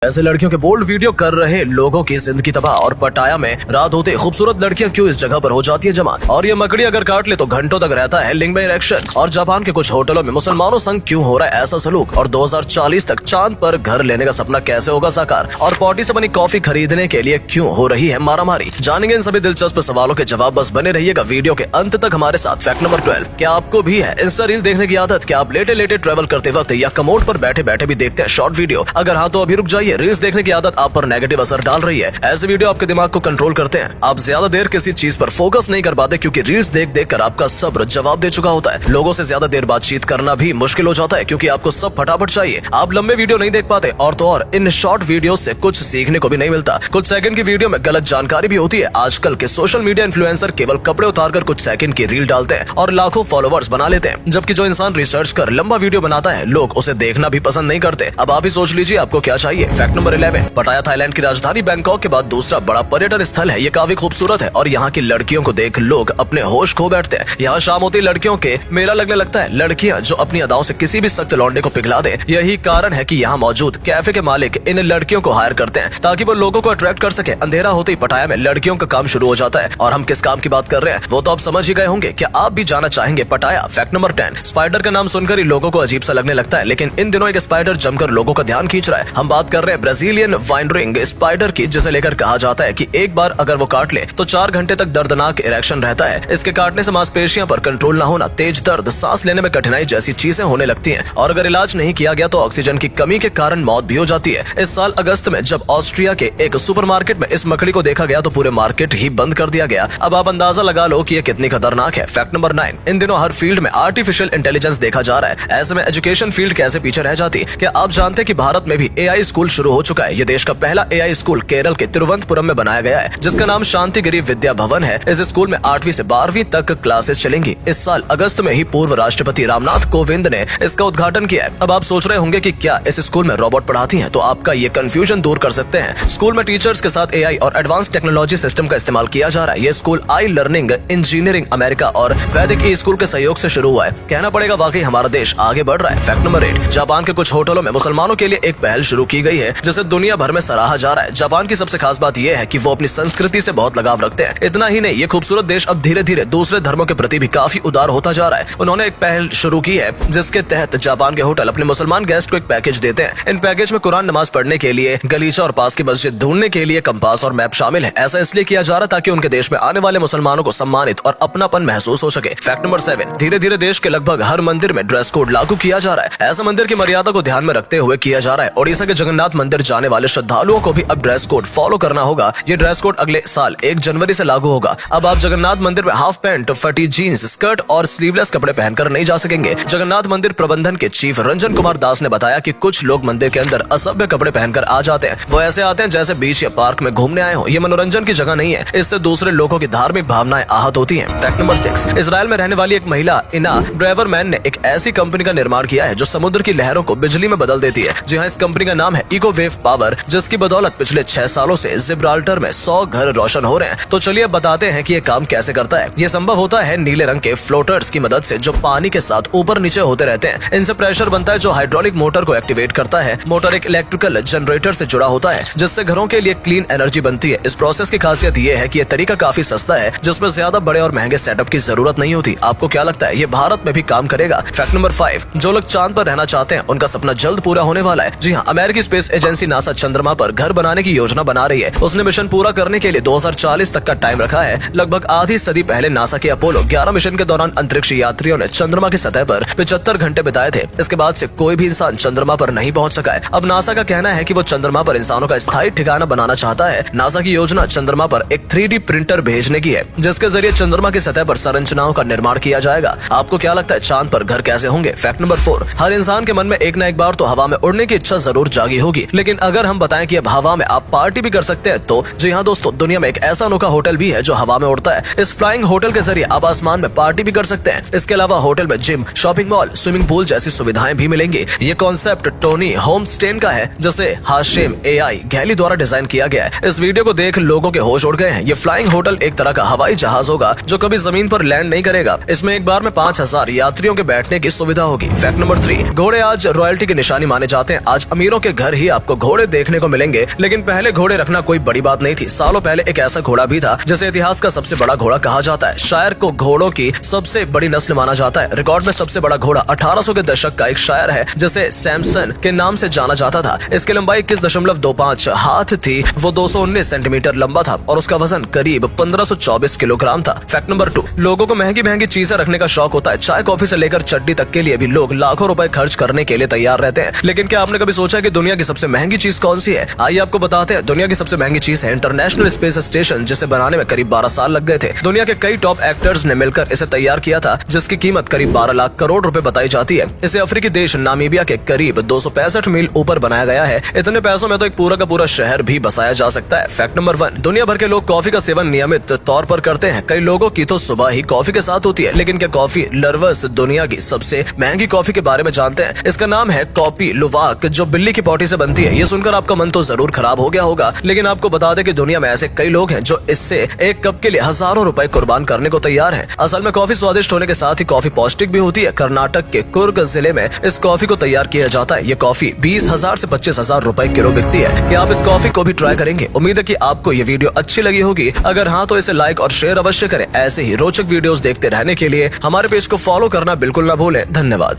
ऐसे लड़कियों के बोल्ड वीडियो कर रहे लोगों की जिंदगी तबाह। और पटाया में रात होते खूबसूरत लड़कियां क्यों इस जगह पर हो जाती है जमा। और ये मकड़ी अगर काट ले तो घंटों तक रहता है लिंग में इरेक्शन। और जापान के कुछ होटलों में मुसलमानों संग क्यों हो रहा है ऐसा सलूक। और 2040 तक चांद पर घर लेने का सपना कैसे होगा साकार। और पॉटी से बनी कॉफी खरीदने के लिए क्यों हो रही है मारामारी। जानेंगे इन सभी दिलचस्प सवालों के जवाब। बस बने रहिएगा वीडियो के अंत तक हमारे साथ। फैक्ट नंबर 12, क्या आपको भी है इंस्टा रील देखने की आदत। क्या आप लेटे लेटे ट्रेवल करते वक्त या कमोड पर बैठे बैठे भी देखते हैं शॉर्ट वीडियो। अगर हाँ तो अभी रुक जाइए। रील्स देखने की आदत आप पर नेगेटिव असर डाल रही है। ऐसे वीडियो आपके दिमाग को कंट्रोल करते हैं। आप ज्यादा देर किसी चीज पर फोकस नहीं कर पाते क्योंकि रील्स देख देख कर आपका सब्र जवाब दे चुका होता है। लोगों से ज्यादा देर बातचीत करना भी मुश्किल हो जाता है क्योंकि आपको सब फटाफट चाहिए। आप लंबे वीडियो नहीं देख पाते और तो और इन शॉर्ट वीडियो से कुछ सीखने को भी नहीं मिलता। कुछ सेकंड की वीडियो में गलत जानकारी भी होती है। आजकल के सोशल मीडिया इन्फ्लुएंसर केवल कपड़े उतारकर कुछ सेकंड की रील डालते हैं और लाखों फॉलोवर्स बना लेते हैं। जबकि जो इंसान रिसर्च कर लंबा वीडियो बनाता है लोग उसे देखना भी पसंद नहीं करते। अब आप ही सोच लीजिए आपको क्या चाहिए। फैक्ट नंबर 11, पटाया थाईलैंड की राजधानी बैंकॉक के बाद दूसरा बड़ा पर्यटन स्थल है। ये काफी खूबसूरत है और यहाँ की लड़कियों को देख लोग अपने होश खो बैठते हैं। यहाँ शाम होती लड़कियों के मेला लगने लगता है। लड़कियाँ जो अपनी अदाओं से किसी भी सख्त लौंडे को पिघला दे। यही कारण है कि यहाँ मौजूद कैफे के मालिक इन लड़कियों को हायर करते हैं ताकि वो लोगों को अट्रैक्ट कर सके। अंधेरा होते ही पटाया में लड़कियों का काम शुरू हो जाता है। और हम किस काम की बात कर रहे हैं वो तो आप समझ ही गए होंगे। क्या आप भी जाना चाहेंगे पटाया। फैक्ट नंबर 10, स्पाइडर का नाम सुनकर ही लोगों को अजीब सा लगने लगता है लेकिन इन दिनों एक स्पाइडर जमकर लोगों का ध्यान खींच रहा है। हम बात कर रहे हैं ब्राजीलियन वाइन रिंग स्पाइडर की, जिसे लेकर कहा जाता है कि एक बार अगर वो काट ले तो 4 घंटे तक दर्दनाक इरेक्शन रहता है। इसके काटने से मांसपेशियों पर कंट्रोल न होना, तेज दर्द, सांस लेने में कठिनाई जैसी चीजें होने लगती हैं। और अगर इलाज नहीं किया गया तो ऑक्सीजन की कमी के कारण मौत भी हो जाती है। इस साल अगस्त में जब ऑस्ट्रिया के एक सुपरमार्केट में इस मकड़ी को देखा गया तो पूरे मार्केट ही बंद कर दिया गया। अब आप अंदाजा लगा लो कि ये कितनी खतरनाक है। फैक्ट नंबर 9, इन दिनों हर फील्ड में आर्टिफिशियल इंटेलिजेंस देखा जा रहा है। ऐसे में एजुकेशन फील्ड कैसे पीछे रह जाती। क्या आप जानते हैं कि भारत में भी एआई स्कूल शुरू हो चुका है। ये देश का पहला एआई स्कूल केरल के तिरुवनंतपुरम में बनाया गया है जिसका नाम शांतिगिरी विद्या भवन है। इस स्कूल में 8वीं से 12वीं तक क्लासेस चलेंगी। इस साल अगस्त में ही पूर्व राष्ट्रपति रामनाथ कोविंद ने इसका उद्घाटन किया है। अब आप सोच रहे होंगे कि क्या इस स्कूल में रोबोट पढ़ाती हैं, तो आपका ये कंफ्यूजन दूर कर सकते हैं। स्कूल में टीचर्स के साथ एआई और एडवांस टेक्नोलॉजी सिस्टम का इस्तेमाल किया जा रहा है। ये स्कूल आई लर्निंग इंजीनियरिंग अमेरिका और वैदिक ई स्कूल के सहयोग से शुरू हुआ है। कहना पड़ेगा वाकई हमारा देश आगे बढ़ रहा है। फैक्ट नंबर 8, जापान के कुछ होटलों में मुसलमानों के लिए एक पहल शुरू की गई है जिसे दुनिया भर में सराहा जा रहा है। जापान की सबसे खास बात यह है कि वो अपनी संस्कृति से बहुत लगाव रखते हैं। इतना ही नहीं, ये खूबसूरत देश अब धीरे धीरे दूसरे धर्मों के प्रति भी काफी उदार होता जा रहा है। उन्होंने एक पहल शुरू की है जिसके तहत जापान के होटल अपने मुसलमान गेस्ट को एक पैकेज देते हैं। इन पैकेज में कुरान नमाज पढ़ने के लिए गलीचा और पास की मस्जिद ढूंढने के लिए कंपास और मैप शामिल है। ऐसा इसलिए किया जा रहा ताकि उनके देश में आने वाले मुसलमानों को सम्मानित और अपनापन महसूस हो सके। फैक्ट नंबर 7, धीरे धीरे देश के लगभग हर मंदिर में ड्रेस कोड लागू किया जा रहा है। ऐसा मंदिर की मर्यादा को ध्यान में रखते हुए किया जा रहा है। ओडिशा के जगन्नाथ मंदिर जाने वाले श्रद्धालुओं को भी अब ड्रेस कोड फॉलो करना होगा। ये ड्रेस कोड अगले साल 1 जनवरी से लागू होगा। अब आप जगन्नाथ मंदिर में हाफ पैंट, फटी जीन्स, स्कर्ट और स्लीवलेस कपड़े पहनकर नहीं जा सकेंगे। जगन्नाथ मंदिर प्रबंधन के चीफ रंजन कुमार दास ने बताया कि कुछ लोग मंदिर के अंदर असभ्य कपड़े पहनकर आ जाते हैं। वो ऐसे आते हैं जैसे बीच या पार्क में घूमने आए हो। ये मनोरंजन की जगह नहीं है। इससे दूसरे लोगों की धार्मिक भावनाएं आहत होती हैं। फैक्ट नंबर 6, इजराइल में रहने वाली एक महिला इना ब्रेवरमैन ने एक ऐसी कंपनी का निर्माण किया है जो समुद्र की लहरों को बिजली में बदल देती है। जी हाँ, इस कंपनी का नाम है इकोवेव पावर, जिसकी बदौलत पिछले 6 सालों से जिब्राल्टर में 100 घर रोशन हो रहे हैं। तो चलिए बताते हैं कि ये काम कैसे करता है। ये संभव होता है नीले रंग के फ्लोटर्स की मदद से जो पानी के साथ ऊपर नीचे होते रहते हैं। इनसे प्रेशर बनता है जो हाइड्रोलिक मोटर को एक्टिवेट करता है। मोटर एक इलेक्ट्रिकल जनरेटर से जुड़ा होता है जिससे घरों के लिए क्लीन एनर्जी बनती है। इस प्रोसेस की खासियत ये है कि ये तरीका काफी सस्ता है जिसमें ज्यादा बड़े और महंगे सेटअप की जरूरत नहीं होती। आपको क्या लगता है ये भारत में भी काम करेगा। फैक्ट नंबर 5, जो लोग चांद पर रहना चाहते हैं उनका सपना जल्द पूरा होने वाला है। जी हाँ, अमेरिकी स्पेस एजेंसी नासा चंद्रमा पर घर बनाने की योजना बना रही है। उसने मिशन पूरा करने के लिए 2040 तक का टाइम रखा है। लगभग आधी सदी पहले नासा के अपोलो 11 मिशन के दौरान अंतरिक्ष यात्रियों ने चंद्रमा की सतह पर 75 घंटे बिताए थे। इसके बाद से कोई भी इंसान चंद्रमा पर नहीं पहुंच सका है। अब नासा का कहना है कि वो चंद्रमा पर इंसानों का स्थायी ठिकाना बनाना चाहता है। नासा की योजना चंद्रमा पर एक 3D प्रिंटर भेजने की है जिसके जरिए चंद्रमा की सतह पर संरचनाओं का निर्माण किया जाएगा। आपको क्या लगता है चांद पर घर कैसे होंगे। फैक्ट नंबर 4, हर इंसान के मन में एक न एक बार तो हवा में उड़ने की इच्छा जरूर जागी होगी। लेकिन अगर हम बताएं कि अब हवा में आप पार्टी भी कर सकते हैं तो जी हाँ दोस्तों, दुनिया में एक ऐसा अनोखा होटल भी है जो हवा में उड़ता है। इस फ्लाइंग होटल के जरिए आप आसमान में पार्टी भी कर सकते हैं। इसके अलावा होटल में gym, shopping mall, swimming pool जैसी सुविधाएं भी मिलेंगी। ये कॉन्सेप्ट टोनी होमस्टेन का है जिसे हाशिम एआई गैली द्वारा डिजाइन किया गया है। इस वीडियो को देख लोगों के होश उड़ गए हैं। ये फ्लाइंग होटल एक तरह का हवाई जहाज होगा जो कभी जमीन पर लैंड नहीं करेगा। इसमें एक बार में 5000 यात्रियों के बैठने की सुविधा होगी। फैक्ट नंबर 3, घोड़े आज रॉयल्टी की निशानी माने जाते हैं। आज अमीरों के घर ही आपको घोड़े देखने को मिलेंगे, लेकिन पहले घोड़े रखना कोई बड़ी बात नहीं थी। सालों पहले एक ऐसा घोड़ा भी था जिसे इतिहास का सबसे बड़ा घोड़ा कहा जाता है। शायर को घोड़ों की सबसे बड़ी नस्ल माना जाता है। रिकॉर्ड में सबसे बड़ा घोड़ा 1800 के दशक का एक शायर है जिसे सैमसन के नाम से जाना जाता था। इसकी लंबाई 21.25 हाथ थी, वो 219 सेंटीमीटर लंबा था और उसका वजन करीब 1524 किलोग्राम था। फैक्ट नंबर 2, लोगों को महंगी महंगी चीजें रखने का शौक होता है। चाय कॉफी से लेकर चड्डी तक के लिए भी लोग लाखों रुपए खर्च करने के लिए तैयार रहते हैं। लेकिन क्या आपने कभी सोचा कि दुनिया की सबसे महंगी चीज कौन सी है? आइए आपको बताते हैं। दुनिया की सबसे महंगी चीज है इंटरनेशनल स्पेस स्टेशन, जिसे बनाने में करीब 12 साल लग गए थे। दुनिया के कई टॉप एक्टर्स ने मिलकर इसे तैयार किया था, जिसकी कीमत करीब 12 लाख करोड़ रुपए बताई जाती है। इसे अफ्रीकी देश नामीबिया के करीब 265 मील ऊपर बनाया गया है। इतने पैसों में तो एक पूरा का पूरा शहर भी बसाया जा सकता है। फैक्ट नंबर 1, दुनिया भर के लोग कॉफी का सेवन नियमित तौर पर करते हैं। कई लोगों की तो सुबह ही कॉफी के साथ होती है। लेकिन क्या कॉफी लवर्स दुनिया की सबसे महंगी कॉफी के बारे में जानते हैं? इसका नाम है कॉपी लुवाक, जो बिल्ली की पॉटी से बनती है। ये सुनकर आपका मन तो जरूर खराब हो गया होगा, लेकिन आपको बता दें कि दुनिया में ऐसे कई लोग हैं जो इससे एक कप के लिए हजारों रुपए कुर्बान करने को तैयार हैं। असल में कॉफी स्वादिष्ट होने के साथ ही कॉफी पौष्टिक भी होती है। कर्नाटक के कुर्ग जिले में इस कॉफी को तैयार किया जाता है। ये कॉफी 20,000 से 25,000 रुपए किलो बिकती है। क्या आप इस कॉफी को भी ट्राई करेंगे? उम्मीद है कि आपको ये वीडियो अच्छी लगी होगी। अगर हाँ तो इसे लाइक और शेयर अवश्य करें। ऐसे ही रोचक वीडियोस देखते रहने के लिए हमारे पेज को फॉलो करना बिल्कुल ना भूलें। धन्यवाद।